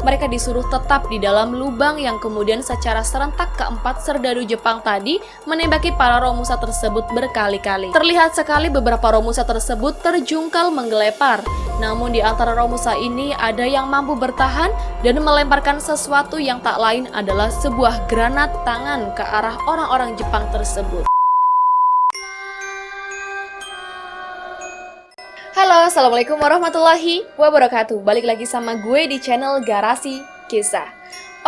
mereka disuruh tetap di dalam lubang yang kemudian secara serentak keempat serdadu Jepang tadi menembaki para Romusa tersebut berkali-kali. Terlihat sekali beberapa Romusa tersebut terjungkal menggelepar. Namun di antara Romusa ini ada yang mampu bertahan dan melemparkan sesuatu yang tak lain adalah sebuah granat tangan ke arah orang-orang Jepang tersebut. Halo, assalamualaikum warahmatullahi wabarakatuh. Balik lagi sama gue di channel Garasi Kisah.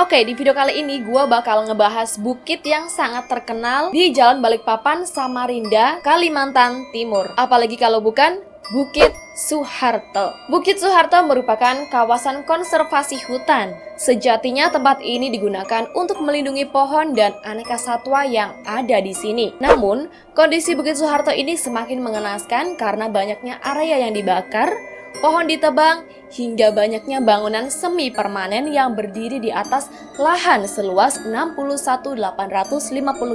Oke, di video kali ini gue bakal ngebahas bukit yang sangat terkenal di Jalan Balikpapan, Samarinda, Kalimantan Timur. Apalagi kalau bukan Bukit Soeharto. Bukit Soeharto merupakan kawasan konservasi hutan. Sejatinya tempat ini digunakan untuk melindungi pohon dan aneka satwa yang ada di sini. Namun, kondisi Bukit Soeharto ini semakin mengenaskan karena banyaknya area yang dibakar, pohon ditebang, hingga banyaknya bangunan semi permanen yang berdiri di atas lahan seluas 61.850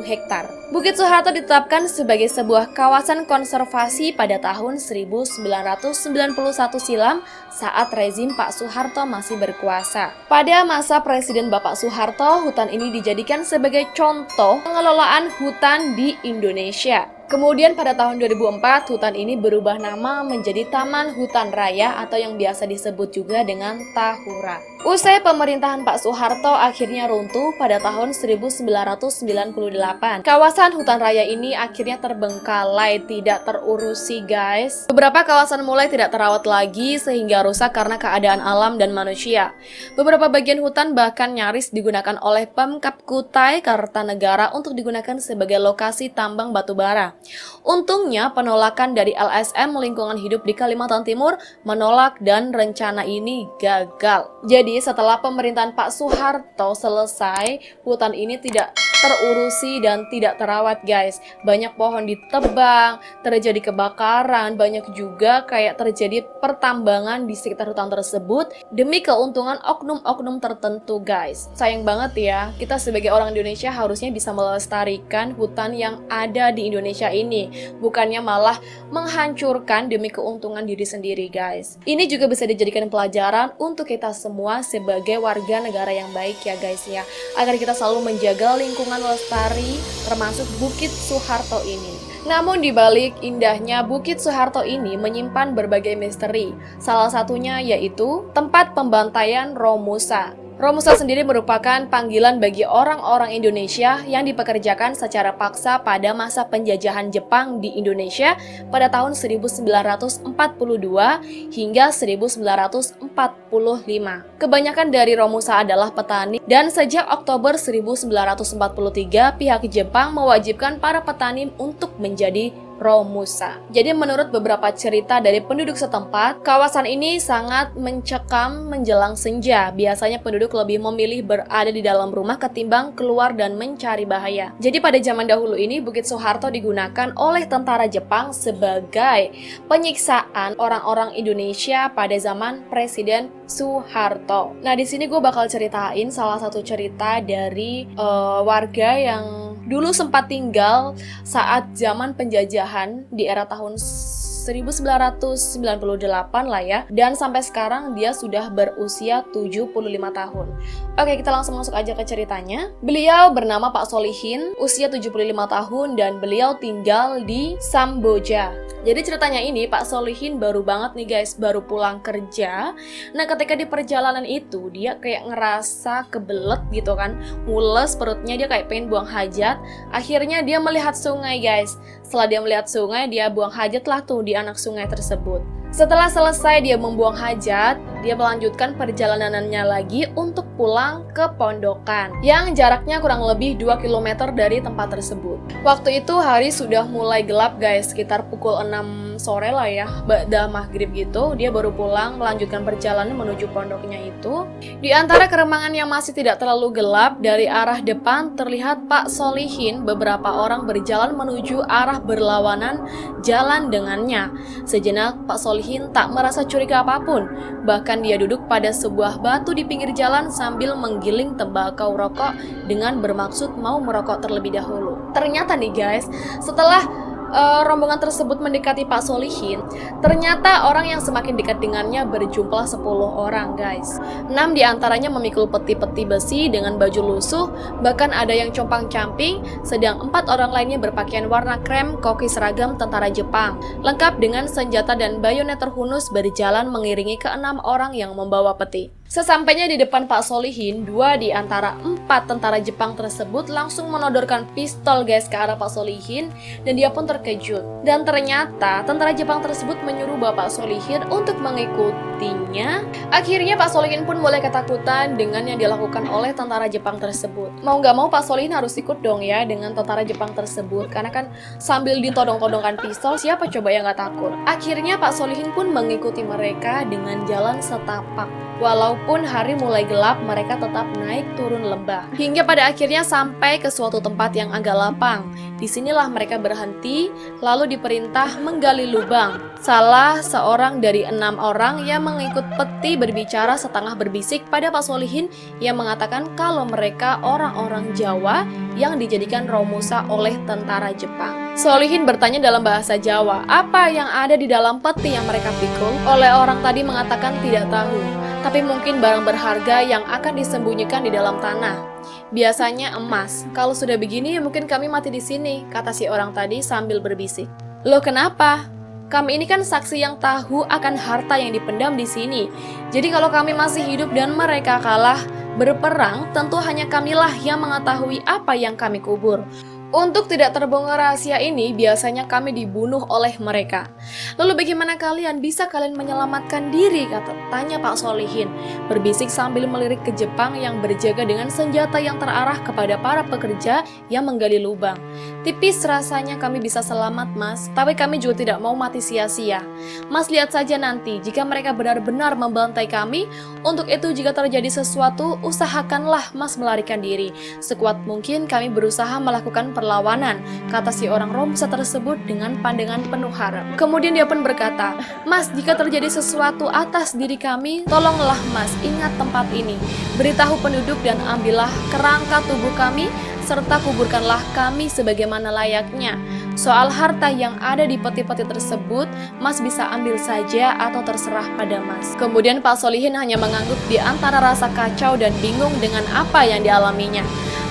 hektar. Bukit Soeharto ditetapkan sebagai sebuah kawasan konservasi pada tahun 1991 silam saat rezim Pak Soeharto masih berkuasa. Pada masa Presiden Bapak Soeharto, hutan ini dijadikan sebagai contoh pengelolaan hutan di Indonesia. Kemudian pada tahun 2004, hutan ini berubah nama menjadi Taman Hutan Raya atau yang biasa disebut juga dengan Tahura. Usai pemerintahan Pak Soeharto akhirnya runtuh pada tahun 1998. Kawasan hutan raya ini akhirnya terbengkalai, tidak terurusi guys. Beberapa kawasan mulai tidak terawat lagi sehingga rusak karena keadaan alam dan manusia. Beberapa bagian hutan bahkan nyaris digunakan oleh Pemkab Kutai Kartanegara untuk digunakan sebagai lokasi tambang batu bara. Untungnya penolakan dari LSM Lingkungan Hidup di Kalimantan Timur menolak dan rencana ini gagal. Jadi setelah pemerintahan Pak Soeharto selesai, hutan ini tidak terurusi dan tidak terawat guys. Banyak pohon ditebang, terjadi kebakaran, banyak juga kayak terjadi pertambangan di sekitar hutan tersebut demi keuntungan oknum-oknum tertentu guys. Sayang banget ya, kita sebagai orang Indonesia harusnya bisa melestarikan hutan yang ada di Indonesia ini, bukannya malah menghancurkan demi keuntungan diri sendiri guys. Ini juga bisa dijadikan pelajaran untuk kita semua sebagai warga negara yang baik ya guys ya, agar kita selalu menjaga lingkungan lestari termasuk Bukit Soeharto ini. Namun di balik indahnya Bukit Soeharto ini menyimpan berbagai misteri. Salah satunya yaitu tempat pembantaian Romusa. Romusa sendiri merupakan panggilan bagi orang-orang Indonesia yang dipekerjakan secara paksa pada masa penjajahan Jepang di Indonesia pada tahun 1942 hingga 1945. Kebanyakan dari Romusa adalah petani dan sejak Oktober 1943 pihak Jepang mewajibkan para petani untuk menjadi Romusa. Jadi menurut beberapa cerita dari penduduk setempat, kawasan ini sangat mencekam menjelang senja. Biasanya penduduk lebih memilih berada di dalam rumah ketimbang keluar dan mencari bahaya. Jadi pada zaman dahulu ini Bukit Soeharto digunakan oleh tentara Jepang sebagai penyiksaan orang-orang Indonesia pada zaman Presiden Soeharto. Nah, di sini gue bakal ceritain salah satu cerita dari warga yang dulu sempat tinggal saat zaman penjajahan di era tahun 1998 lah ya. Dan sampai sekarang dia sudah berusia 75 tahun. Oke, kita langsung masuk aja ke ceritanya. Beliau bernama Pak Solihin, usia 75 tahun dan beliau tinggal di Samboja. Jadi ceritanya ini Pak Solihin baru banget nih guys, baru pulang kerja. Nah ketika di perjalanan itu dia kayak ngerasa kebelet gitu kan, mules perutnya, dia kayak pengen buang hajat. Akhirnya dia melihat sungai guys. Setelah dia melihat sungai, dia buang hajat lah tuh di anak sungai tersebut. Setelah selesai dia membuang hajat, dia melanjutkan perjalanannya lagi untuk pulang ke pondokan yang jaraknya kurang lebih 2 km dari tempat tersebut. Waktu itu hari sudah mulai gelap guys, sekitar pukul 6 sore lah ya, ba'da maghrib gitu. Dia baru pulang melanjutkan perjalanan menuju pondoknya itu. Di antara keremangan yang masih tidak terlalu gelap, dari arah depan terlihat Pak Solihin beberapa orang berjalan menuju arah berlawanan jalan dengannya. Sejenak Pak Solihin tak merasa curiga apapun, bahkan dia duduk pada sebuah batu di pinggir jalan sambil menggiling tembakau rokok dengan bermaksud mau merokok terlebih dahulu. Ternyata nih guys, setelah rombongan tersebut mendekati Pak Solihin, ternyata orang yang semakin dekat dengannya berjumlah 10 orang guys. 6 diantaranya memikul peti-peti besi dengan baju lusuh, bahkan ada yang compang-camping, sedang 4 orang lainnya berpakaian warna krem koki seragam tentara Jepang, lengkap dengan senjata dan bayonet terhunus berjalan mengiringi ke-6 orang yang membawa peti. Sesampainya di depan Pak Solihin, 2 di antara 4 tentara Jepang tersebut langsung menodorkan pistol guys ke arah Pak Solihin, dan dia pun terkejut. Dan ternyata tentara Jepang tersebut menyuruh Bapak Solihin untuk mengikutinya. Akhirnya Pak Solihin pun mulai ketakutan dengan yang dilakukan oleh tentara Jepang tersebut. Mau gak mau Pak Solihin harus ikut dong ya dengan tentara Jepang tersebut, karena kan sambil ditodong-todongkan pistol, siapa coba yang gak takut. Akhirnya Pak Solihin pun mengikuti mereka dengan jalan setapak. Walaupun hari mulai gelap, mereka tetap naik turun lembah. Hingga pada akhirnya sampai ke suatu tempat yang agak lapang. Disinilah mereka berhenti, lalu diperintah menggali lubang. Salah seorang dari 6 orang yang mengikut peti berbicara setengah berbisik pada Pak Solihin yang mengatakan kalau mereka orang-orang Jawa yang dijadikan Romusa oleh tentara Jepang. Solihin bertanya dalam bahasa Jawa, apa yang ada di dalam peti yang mereka pikul? Oleh orang tadi mengatakan tidak tahu, tapi mungkin barang berharga yang akan disembunyikan di dalam tanah. Biasanya emas. Kalau sudah begini, mungkin kami mati di sini, kata si orang tadi sambil berbisik. Loh kenapa? Kami ini kan saksi yang tahu akan harta yang dipendam di sini. Jadi kalau kami masih hidup dan mereka kalah berperang, tentu hanya kamilah yang mengetahui apa yang kami kubur. Untuk tidak terbongkar rahasia ini, biasanya kami dibunuh oleh mereka. Lalu bagaimana kalian? Bisa kalian menyelamatkan diri? Tanya Pak Solihin, berbisik sambil melirik ke Jepang yang berjaga dengan senjata yang terarah kepada para pekerja yang menggali lubang. Tipis rasanya kami bisa selamat mas, tapi kami juga tidak mau mati sia-sia. Mas lihat saja nanti, jika mereka benar-benar membantai kami, untuk itu jika terjadi sesuatu, usahakanlah mas melarikan diri. Sekuat mungkin kami berusaha melakukan perlawanan, kata si orang Romusa tersebut dengan pandangan penuh harap. Kemudian dia pun berkata, mas jika terjadi sesuatu atas diri kami, tolonglah mas ingat tempat ini. Beritahu penduduk dan ambillah kerangka tubuh kami, serta kuburkanlah kami sebagaimana layaknya. Soal harta yang ada di peti-peti tersebut, mas bisa ambil saja atau terserah pada mas. Kemudian Pak Solihin hanya mengangguk di antara rasa kacau dan bingung dengan apa yang dialaminya.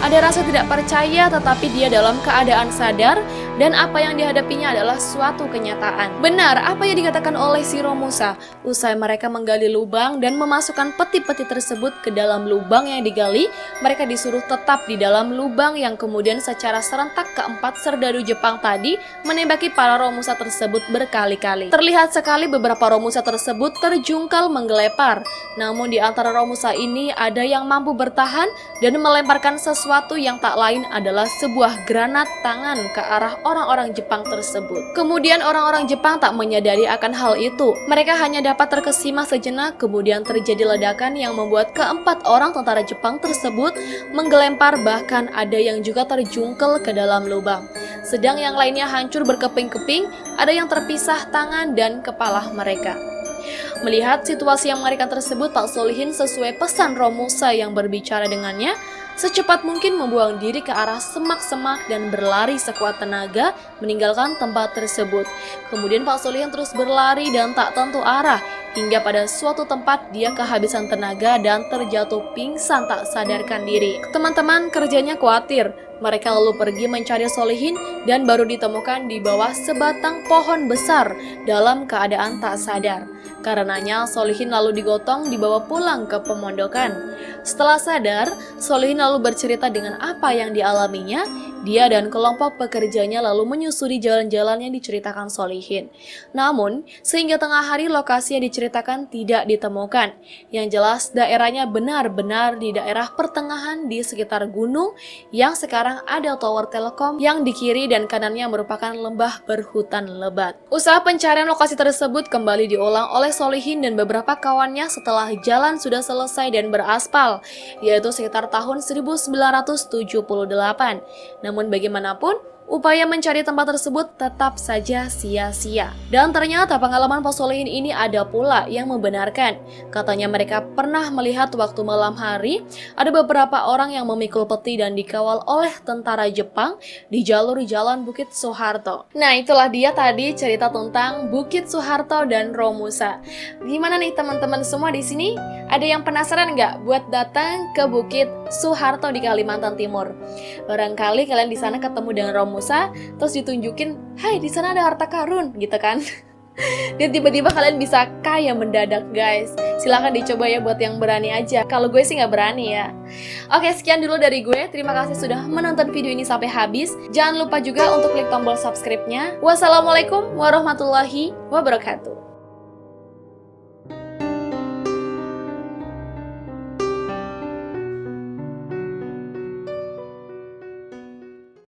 Ada rasa tidak percaya, tetapi dia dalam keadaan sadar dan apa yang dihadapinya adalah suatu kenyataan. Benar apa yang dikatakan oleh si Romusa. Usai mereka menggali lubang dan memasukkan peti-peti tersebut ke dalam lubang yang digali, mereka disuruh tetap di dalam lubang yang kemudian secara serentak keempat serdadu Jepang tadi menembaki para Romusa tersebut berkali-kali. Terlihat sekali beberapa Romusa tersebut terjungkal menggelepar. Namun di antara Romusa ini ada yang mampu bertahan dan melemparkan sesuatu yang tak lain adalah sebuah granat tangan ke arah orang-orang Jepang tersebut. Kemudian orang-orang Jepang tak menyadari akan hal itu. Mereka hanya dapat terkesima sejenak, kemudian terjadi ledakan yang membuat keempat orang tentara Jepang tersebut menggelempar, bahkan ada yang juga terjungkel ke dalam lubang. Sedang yang lainnya hancur berkeping-keping, ada yang terpisah tangan dan kepala mereka. Melihat situasi yang mengerikan tersebut, Pak Solihin sesuai pesan Romusa yang berbicara dengannya, secepat mungkin membuang diri ke arah semak-semak dan berlari sekuat tenaga meninggalkan tempat tersebut. Kemudian Pak Solihin terus berlari dan tak tentu arah, hingga pada suatu tempat dia kehabisan tenaga dan terjatuh pingsan tak sadarkan diri. Teman-teman kerjanya khawatir. Mereka lalu pergi mencari Solihin dan baru ditemukan di bawah sebatang pohon besar dalam keadaan tak sadar. Karenanya Solihin lalu digotong dibawa pulang ke pemondokan. Setelah sadar, Solihin lalu bercerita dengan apa yang dialaminya. Dia dan kelompok pekerjanya lalu menyusuri jalan-jalan yang diceritakan Solihin. Namun, sehingga tengah hari lokasi yang diceritakan tidak ditemukan. Yang jelas daerahnya benar-benar di daerah pertengahan di sekitar gunung yang sekarang ada tower Telkom yang di kiri dan kanannya merupakan lembah berhutan lebat. Usaha pencarian lokasi tersebut kembali diulang oleh Solihin dan beberapa kawannya setelah jalan sudah selesai dan beraspal, yaitu sekitar tahun 1978. Namun bagaimanapun, upaya mencari tempat tersebut tetap saja sia-sia. Dan ternyata pengalaman pesulihin ini ada pula yang membenarkan. Katanya mereka pernah melihat waktu malam hari ada beberapa orang yang memikul peti dan dikawal oleh tentara Jepang di jalur jalan Bukit Soeharto. Nah, itulah dia tadi cerita tentang Bukit Soeharto dan Romusa. Gimana nih teman-teman semua di sini? Ada yang penasaran nggak buat datang ke Bukit Soeharto di Kalimantan Timur? Barangkali kalian di sana ketemu dengan Romusa, terus ditunjukin, "Hai, di sana ada harta karun," gitu kan? Dan tiba-tiba kalian bisa kaya mendadak, guys. Silahkan dicoba ya buat yang berani aja. Kalau gue sih nggak berani ya. Oke, sekian dulu dari gue. Terima kasih sudah menonton video ini sampai habis. Jangan lupa juga untuk klik tombol subscribe-nya. Wassalamualaikum warahmatullahi wabarakatuh.